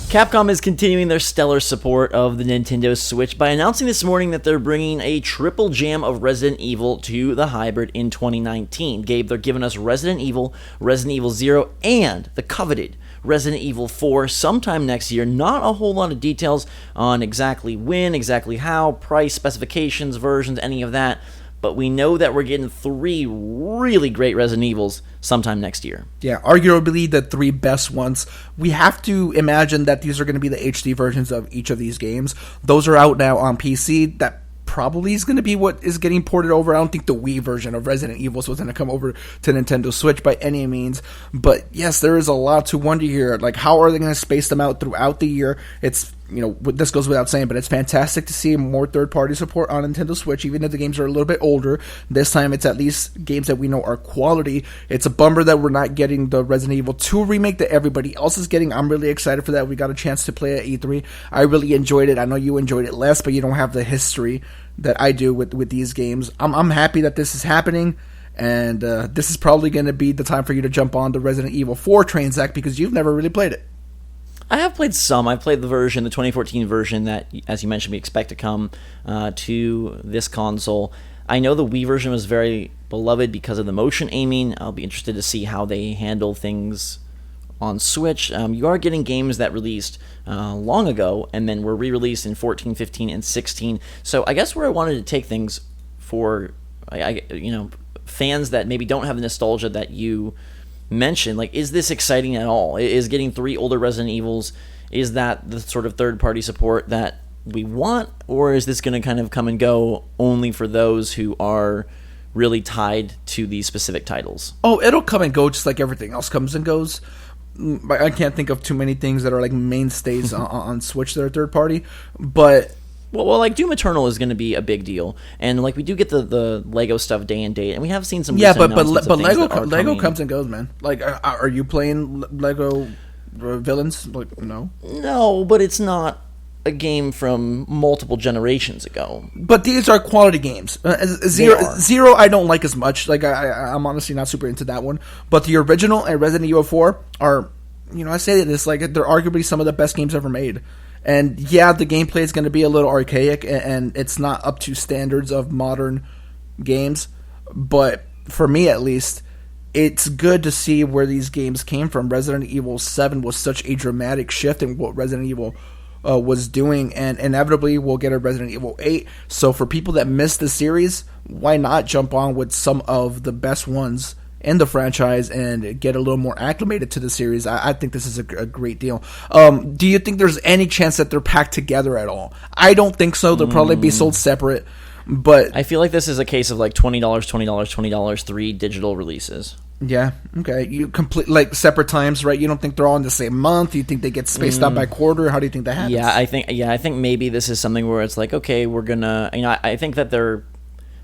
Capcom is continuing their stellar support of the Nintendo Switch by announcing this morning that they're bringing a triple jam of Resident Evil to the hybrid in 2019. Gabe, they're giving us Resident Evil 0, and the coveted Resident Evil 4 sometime next year. Not a whole lot of details on exactly when, exactly how, price, specifications, versions, any of that. But we know that we're getting 3 really great Resident Evils sometime next year. Yeah, arguably the 3 best ones. We have to imagine that these are going to be the HD versions of each of these games. Those are out now on PC. That probably is going to be what is getting ported over. I don't think the Wii version of Resident Evil is going to come over to Nintendo Switch by any means. But yes, there is a lot to wonder here. Like, how are they going to space them out throughout the year? It's, this goes without saying, but it's fantastic to see more third-party support on Nintendo Switch, even if the games are a little bit older. This time, it's at least games that we know are quality. It's a bummer that we're not getting the Resident Evil 2 remake that everybody else is getting. I'm really excited for that. We got a chance to play at E3. I really enjoyed it. I know you enjoyed it less, but you don't have the history that I do with these games. I'm happy that this is happening, and this is probably going to be the time for you to jump on the Resident Evil 4 train, Zach, because you've never really played it. I have played some. I've played the 2014 version that, as you mentioned, we expect to come to this console. I know the Wii version was very beloved because of the motion aiming. I'll be interested to see how they handle things on Switch. You are getting games that released long ago and then were re-released in 14, 15, and 16. So I guess where I wanted to take things for fans that maybe don't have the nostalgia that you mentioned, like, is this exciting at all? Is getting 3 older Resident Evils, is that the sort of third-party support that we want, or is this going to kind of come and go only for those who are really tied to these specific titles? Oh, it'll come and go just like everything else comes and goes. I can't think of too many things that are like mainstays on Switch that are third-party, but Well, like Doom Eternal is going to be a big deal, and like we do get the Lego stuff day and date, and we have seen some. But Lego comes and goes, man. Like, are you playing Lego Villains? Like, no, but it's not a game from multiple generations ago. But these are quality games. Zero, I don't like as much. Like, I'm honestly not super into that one. But the original and Resident Evil 4 are, I say this like they're arguably some of the best games ever made. And yeah, the gameplay is going to be a little archaic, and it's not up to standards of modern games. But for me, at least, it's good to see where these games came from. Resident Evil 7 was such a dramatic shift in what Resident Evil was doing, and inevitably we'll get a Resident Evil 8. So for people that missed the series, why not jump on with some of the best ones in the franchise and get a little more acclimated to the series? I think this is a great deal. Do you think there's any chance that they're packed together at all? I don't think so. They'll probably be sold separate. But I feel like this is a case of like $20, 3 digital releases. Yeah, okay. You complete like separate times, right? You don't think they're all in the same month? You think they get spaced out by quarter? How do you think that happens? Yeah, I think maybe this is something where it's like, okay, we're gonna. I think that they're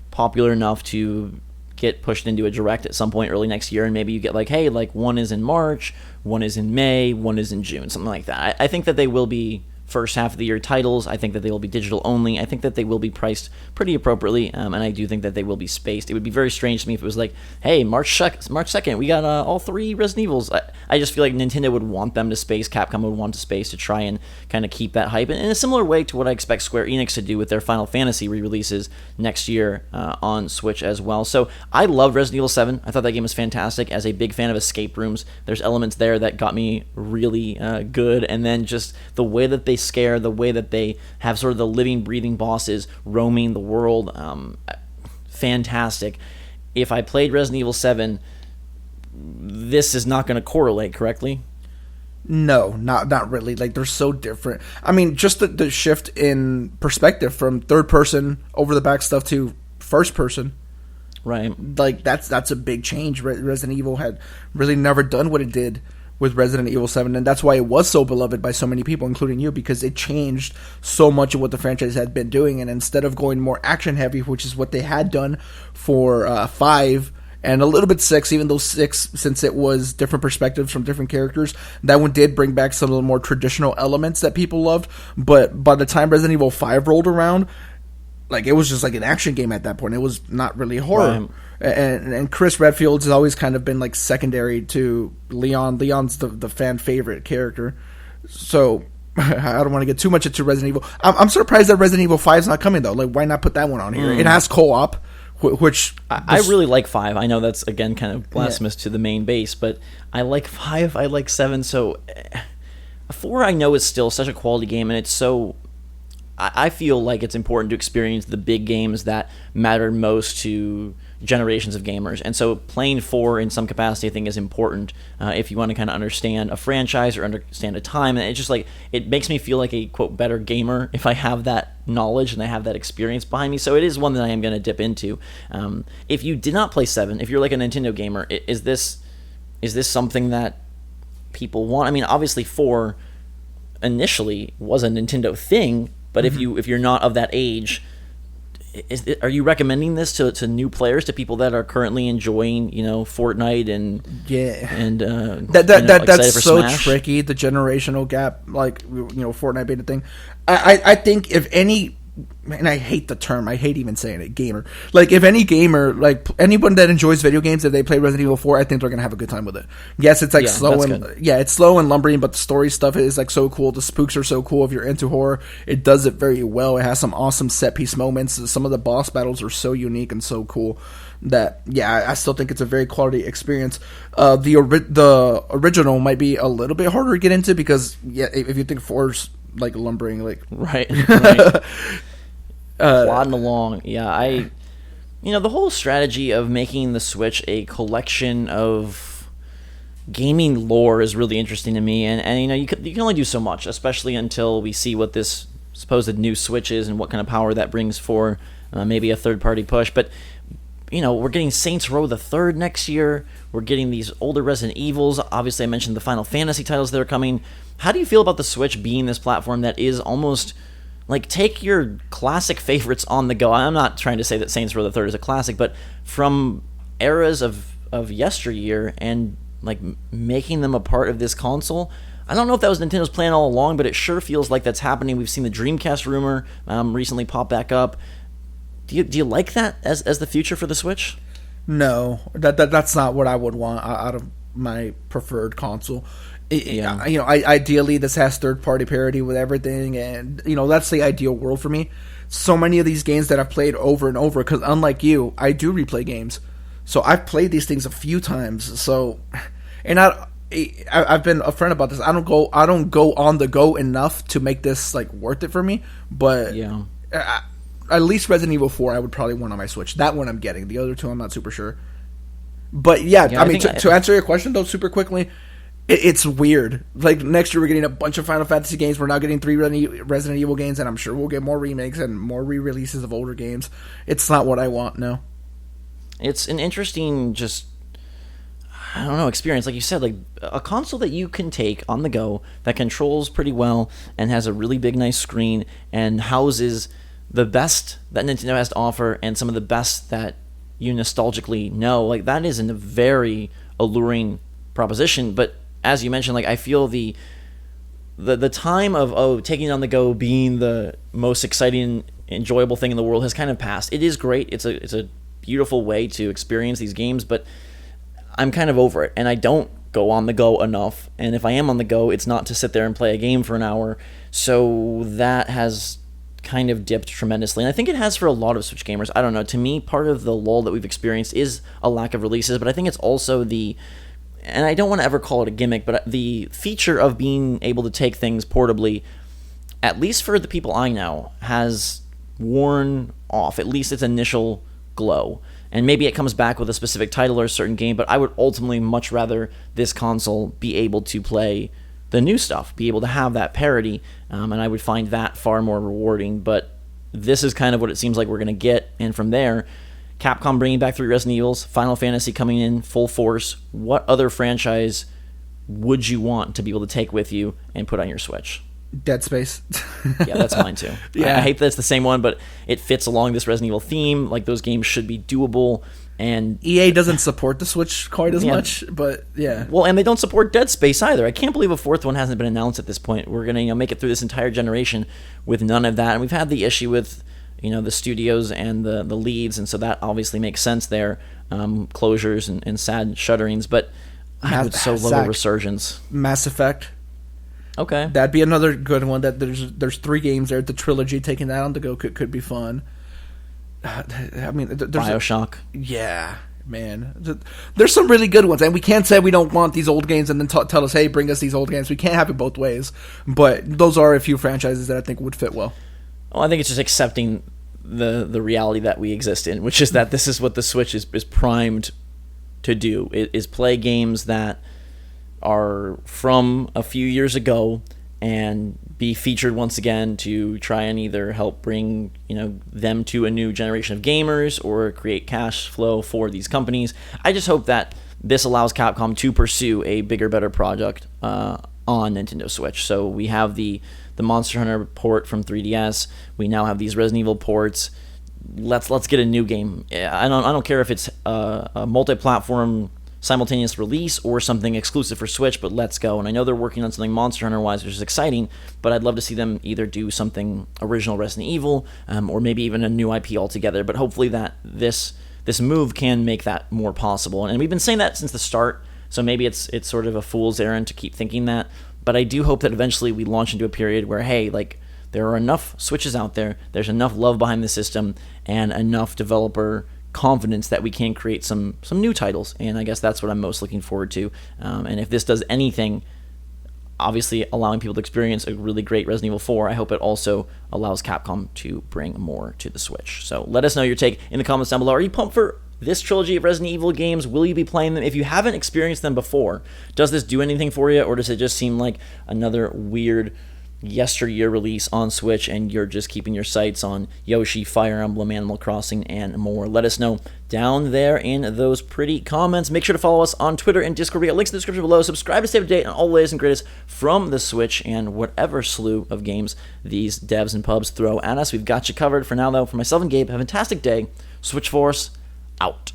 popular enough to get pushed into a direct at some point early next year, and maybe you get like, hey, like one is in March, one is in May, one is in June, something like that. I think that they will be first half of the year titles. I think that they will be digital only. I think that they will be priced pretty appropriately, and I do think that they will be spaced. It would be very strange to me if it was like, hey, March 2nd, we got all 3 Resident Evils. I just feel like Nintendo would want them to space, Capcom would want to space to try and kind of keep that hype in a similar way to what I expect Square Enix to do with their Final Fantasy re-releases next year on Switch as well. So I loved Resident Evil 7. I thought that game was fantastic. As a big fan of escape rooms, there's elements there that got me really good, and then just the way that they scare, the way that they have sort of the living, breathing bosses roaming the world, fantastic. If I played Resident Evil 7, this is not going to correlate correctly. No, not really. Like, they're so different. I mean, just the shift in perspective from third person over the back stuff to first person. Right. Like, that's a big change. Resident Evil had really never done what it did with Resident Evil 7, and that's why it was so beloved by so many people, including you, because it changed so much of what the franchise had been doing. And instead of going more action heavy, which is what they had done for 5 and a little bit 6, even though 6, since it was different perspectives from different characters, that one did bring back some of the more traditional elements that people loved. But by the time Resident Evil 5 rolled around, like, it was just like an action game at that point. It was not really horror. Right. And Chris Redfield has always kind of been like secondary to Leon. Leon's the fan favorite character. So I don't want to get too much into Resident Evil. I'm surprised that Resident Evil 5 is not coming though. Like, why not put that one on here? It has co-op, which I really like 5. I know that's again kind of blasphemous to the main base, but I like 5. I like 7. So 4, I know, is still such a quality game, and it's so. I feel like it's important to experience the big games that matter most to generations of gamers. And so playing 4 in some capacity, I think, is important if you want to kind of understand a franchise or understand a time. And it's just like, it makes me feel like a, quote, better gamer if I have that knowledge and I have that experience behind me. So it is one that I am going to dip into. If you did not play 7, if you're like a Nintendo gamer, is this something that people want? I mean, obviously 4 initially was a Nintendo thing, but if you're not of that age, are you recommending this to new players, to people that are currently enjoying, Fortnite and that's so Smash? tricky, the generational gap, like Fortnite beta thing. I think if any, and I hate the term, I hate even saying it, gamer. Like, if any gamer, like anyone that enjoys video games, if they play Resident Evil 4, I think they're gonna have a good time with it. Yes, it's like it's slow and lumbering, but the story stuff is like so cool. The spooks are so cool if you're into horror. It does it very well. It has some awesome set piece moments. Some of the boss battles are so unique and so cool that I still think it's a very quality experience. The original might be a little bit harder to get into because if you think 4's like lumbering, like right. Plodding along. The whole strategy of making the Switch a collection of gaming lore is really interesting to me, and you can only do so much, especially until we see what this supposed new Switch is and what kind of power that brings for maybe a third-party push. But we're getting Saints Row the Third next year. We're getting these older Resident Evils. Obviously, I mentioned the Final Fantasy titles that are coming. How do you feel about the Switch being this platform that is almost like, take your classic favorites on the go? I'm not trying to say that Saints Row the Third is a classic, but from eras of yesteryear and like making them a part of this console. I don't know if that was Nintendo's plan all along, but it sure feels like that's happening. We've seen the Dreamcast rumor recently pop back up. Do you like that as the future for the Switch? No, that's not what I would want out of my preferred console. Ideally, this has third-party parity with everything, and that's the ideal world for me. So many of these games that I've played over and over, because unlike you, I do replay games, so I've played these things a few times. So, and I've been upfront about this. I don't go on the go enough to make this like worth it for me. But at least Resident Evil 4, I would probably want on my Switch. That one I'm getting. The other two, I'm not super sure. But I mean, to answer your question though, super quickly. It's weird. Like, next year we're getting a bunch of Final Fantasy games. We're now getting 3 Resident Evil games, and I'm sure we'll get more remakes and more re-releases of older games. It's not what I want, no. It's an interesting, experience. Like you said, like a console that you can take on the go, that controls pretty well, and has a really big, nice screen, and houses the best that Nintendo has to offer, and some of the best that you nostalgically know. Like, that is a very alluring proposition, but as you mentioned, like, I feel the time of taking it on the go being the most exciting, enjoyable thing in the world has kind of passed. It is great. It's a beautiful way to experience these games, but I'm kind of over it, and I don't go on the go enough. And if I am on the go, it's not to sit there and play a game for an hour. So that has kind of dipped tremendously, and I think it has for a lot of Switch gamers. I don't know. To me, part of the lull that we've experienced is a lack of releases, but I think it's also and I don't want to ever call it a gimmick, but the feature of being able to take things portably, at least for the people I know, has worn off, at least its initial glow. And maybe it comes back with a specific title or a certain game, but I would ultimately much rather this console be able to play the new stuff, be able to have that parity, and I would find that far more rewarding. But this is kind of what it seems like we're going to get, and from there, Capcom bringing back 3 Resident Evils, Final Fantasy coming in full force. What other franchise would you want to be able to take with you and put on your Switch? Dead Space. Yeah, that's mine too. I hate that it's the same one, but it fits along this Resident Evil theme. Like, those games should be doable, and EA doesn't support the Switch quite as much, but yeah. Well, and they don't support Dead Space either. I can't believe a 4th one hasn't been announced at this point. We're gonna make it through this entire generation with none of that, and we've had the issue with the studios and the leads, and so that obviously makes sense there. Closures and sad shutterings, but I would so love a resurgence. Mass Effect. Okay. That'd be another good one. That there's 3 games there. The trilogy, taking that on the go could be fun. I mean, there's BioShock. Yeah, man. There's some really good ones, and we can't say we don't want these old games and then tell us, hey, bring us these old games. We can't have it both ways. But those are a few franchises that I think would fit well. Well, I think it's just accepting the reality that we exist in, which is that this is what the Switch is primed to do, is play games that are from a few years ago and be featured once again to try and either help bring them to a new generation of gamers or create cash flow for these companies. I just hope that this allows Capcom to pursue a bigger, better project on Nintendo Switch. So we have the Monster Hunter port from 3DS. We now have these Resident Evil ports. Let's get a new game. I don't care if it's a multi-platform simultaneous release or something exclusive for Switch, but let's go. And I know they're working on something Monster Hunter wise, which is exciting, but I'd love to see them either do something original Resident Evil or maybe even a new IP altogether. But hopefully that this move can make that more possible. And we've been saying that since the start, so maybe it's sort of a fool's errand to keep thinking that. But I do hope that eventually we launch into a period where, hey, like, there are enough Switches out there, there's enough love behind the system, and enough developer confidence that we can create some new titles. And I guess that's what I'm most looking forward to. And if this does anything, obviously allowing people to experience a really great Resident Evil 4, I hope it also allows Capcom to bring more to the Switch. So let us know your take in the comments down below. Are you pumped for this trilogy of Resident Evil games? Will you be playing them? If you haven't experienced them before, does this do anything for you, or does it just seem like another weird yesteryear release on Switch and you're just keeping your sights on Yoshi, Fire Emblem, Animal Crossing, and more? Let us know down there in those pretty comments. Make sure to follow us on Twitter and Discord. We got links in the description below. Subscribe to stay up to date on all the latest and greatest from the Switch and whatever slew of games these devs and pubs throw at us. We've got you covered. For now, though, for myself and Gabe, have a fantastic day. Switch Force out.